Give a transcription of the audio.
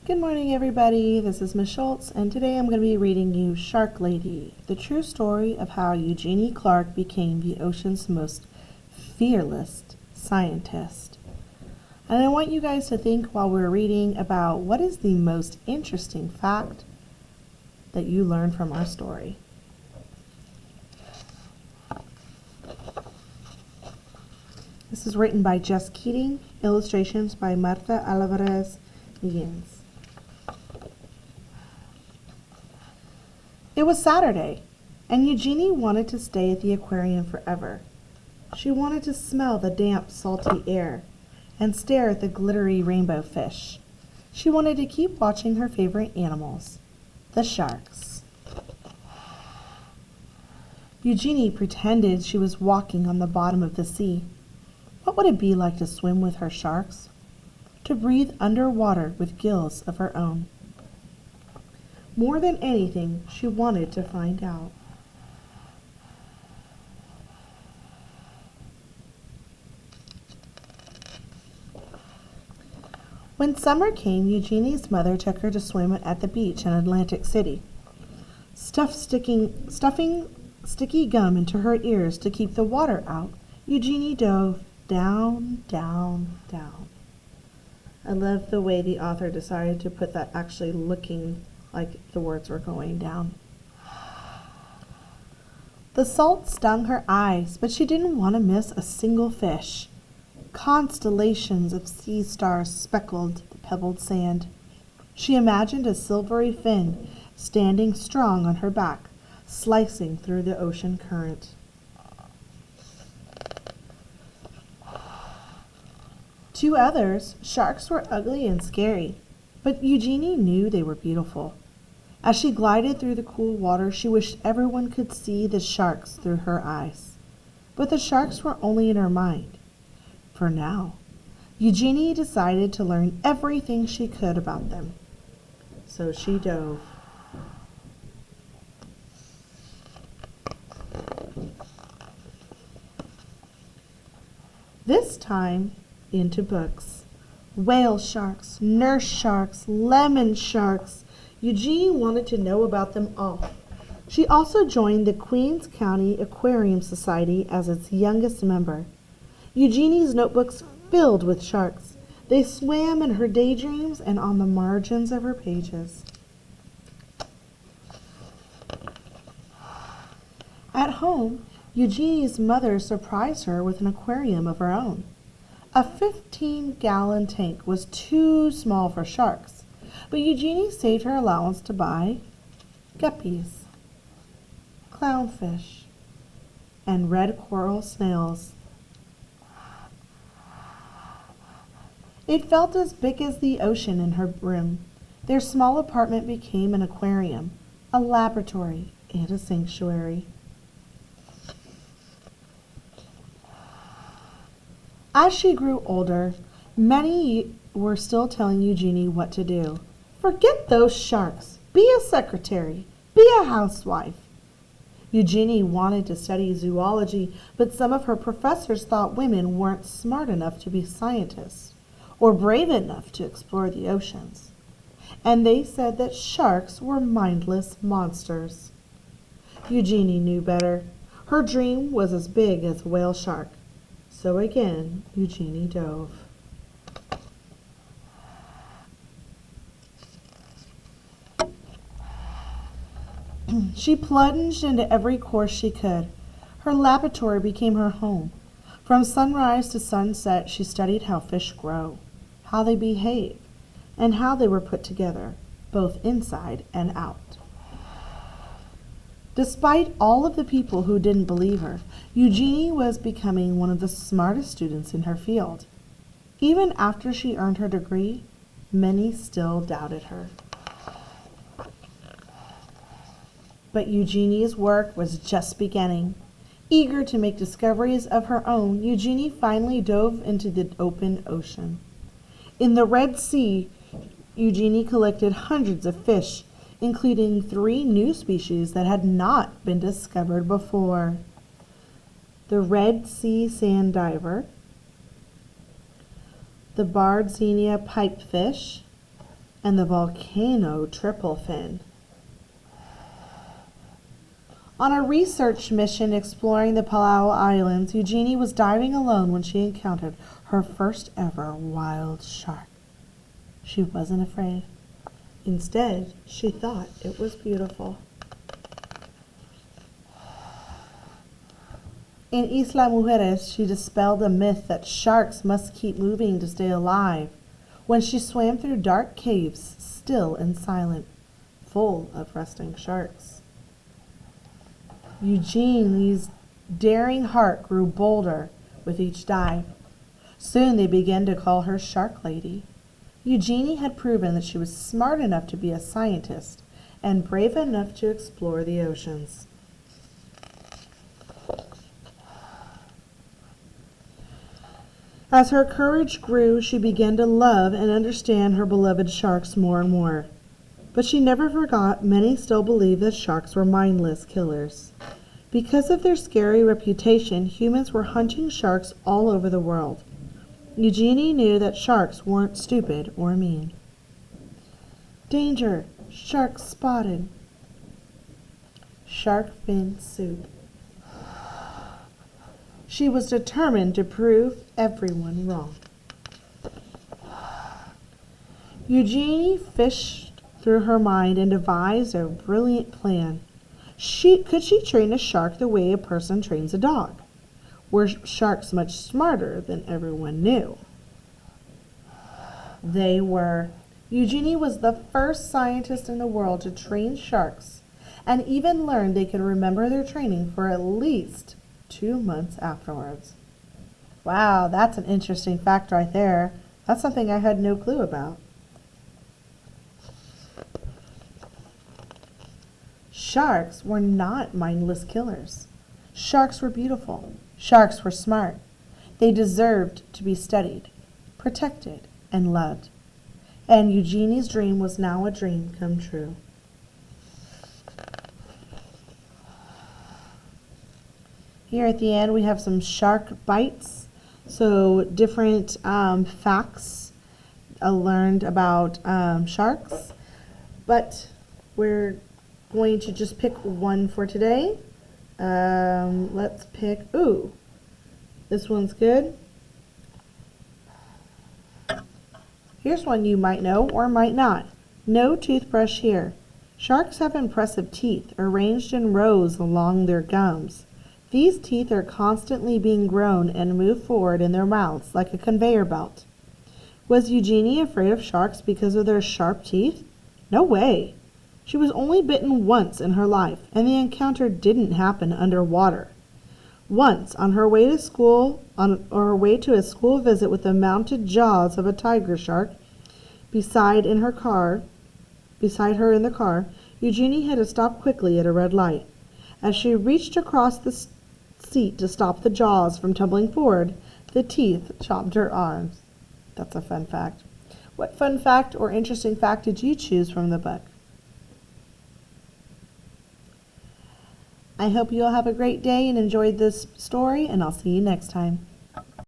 Good morning, everybody. This is Miss Schultz, and today I'm going to be reading you Shark Lady, the true story of how Eugenie Clark became the ocean's most fearless scientist. And I want you guys to think while we're reading about what is the most interesting fact that you learned from our story. This is written by Jess Keating, illustrations by Marta Alvarez Higgins. It was Saturday, and Eugenie wanted to stay at the aquarium forever. She wanted to smell the damp, salty air and stare at the glittery rainbow fish. She wanted to keep watching her favorite animals, the sharks. Eugenie pretended she was walking on the bottom of the sea. What would it be like to swim with her sharks? To breathe underwater with gills of her own? More than anything, she wanted to find out. When summer came, Eugenie's mother took her to swim at the beach in Atlantic City. Stuffing sticky gum into her ears to keep the water out, Eugenie dove down, down, down. I love the way the author decided to put that actually looking like the words were going down. The salt stung her eyes, but she didn't want to miss a single fish. Constellations of sea stars speckled the pebbled sand. She imagined a silvery fin standing strong on her back, slicing through the ocean current. To others, sharks were ugly and scary, but Eugenie knew they were beautiful. As she glided through the cool water, she wished everyone could see the sharks through her eyes. But the sharks were only in her mind. For now, Eugenie decided to learn everything she could about them. So she dove. This time into books. Whale sharks, nurse sharks, lemon sharks. Eugenie wanted to know about them all. She also joined the Queens County Aquarium Society as its youngest member. Eugenie's notebooks filled with sharks. They swam in her daydreams and on the margins of her pages. At home, Eugenie's mother surprised her with an aquarium of her own. A 15-gallon tank was too small for sharks, but Eugenie saved her allowance to buy guppies, clownfish, and red coral snails. It felt as big as the ocean in her room. Their small apartment became an aquarium, a laboratory, and a sanctuary. As she grew older, many were still telling Eugenie what to do. Forget those sharks. Be a secretary. Be a housewife. Eugenie wanted to study zoology, but some of her professors thought women weren't smart enough to be scientists or brave enough to explore the oceans. And they said that sharks were mindless monsters. Eugenie knew better. Her dream was as big as a whale shark. So again, Eugenie dove. She plunged into every course she could. Her laboratory became her home. From sunrise to sunset, she studied how fish grow, how they behave, and how they were put together, both inside and out. Despite all of the people who didn't believe her, Eugenie was becoming one of the smartest students in her field. Even after she earned her degree, many still doubted her. But Eugenie's work was just beginning. Eager to make discoveries of her own, Eugenie finally dove into the open ocean. In the Red Sea, Eugenie collected hundreds of fish, including 3 new species that had not been discovered before. The Red Sea sand diver, the Bardzenia pipefish, and the volcano triple fin. On a research mission exploring the Palau Islands, Eugenie was diving alone when she encountered her first ever wild shark. She wasn't afraid. Instead, she thought it was beautiful. In Isla Mujeres, she dispelled a myth that sharks must keep moving to stay alive when she swam through dark caves, still and silent, full of resting sharks. Eugenie's daring heart grew bolder with each dive. Soon they began to call her Shark Lady. Eugenie had proven that she was smart enough to be a scientist and brave enough to explore the oceans. As her courage grew, she began to love and understand her beloved sharks more and more. But she never forgot many still believed that sharks were mindless killers. Because of their scary reputation, humans were hunting sharks all over the world. Eugenie knew that sharks weren't stupid or mean. Danger! Shark spotted! Shark fin soup. She was determined to prove everyone wrong. Eugenie fished through her mind and devised a brilliant plan. Could she train a shark the way a person trains a dog? Were sharks much smarter than everyone knew? They were. Eugenie was the first scientist in the world to train sharks, and even learned they could remember their training for at least 2 months afterwards. Wow, that's an interesting fact right there. That's something I had no clue about. Sharks were not mindless killers. Sharks were beautiful. Sharks were smart. They deserved to be studied, protected, and loved. And Eugenie's dream was now a dream come true. Here at the end, we have some shark bites. So different facts learned about sharks. But we're going to just pick one for today. Let's pick, this one's good. Here's one you might know or might not. No toothbrush here. Sharks have impressive teeth arranged in rows along their gums. These teeth are constantly being grown and move forward in their mouths like a conveyor belt. Was Eugenie afraid of sharks because of their sharp teeth? No way. She was only bitten once in her life, and the encounter didn't happen underwater. Once, on her way to a school visit with the mounted jaws of a tiger shark beside her in the car, Eugenie had to stop quickly at a red light. As she reached across the seat to stop the jaws from tumbling forward, the teeth chopped her arms. That's a fun fact. What fun fact or interesting fact did you choose from the book? I hope you all have a great day and enjoyed this story, and I'll see you next time.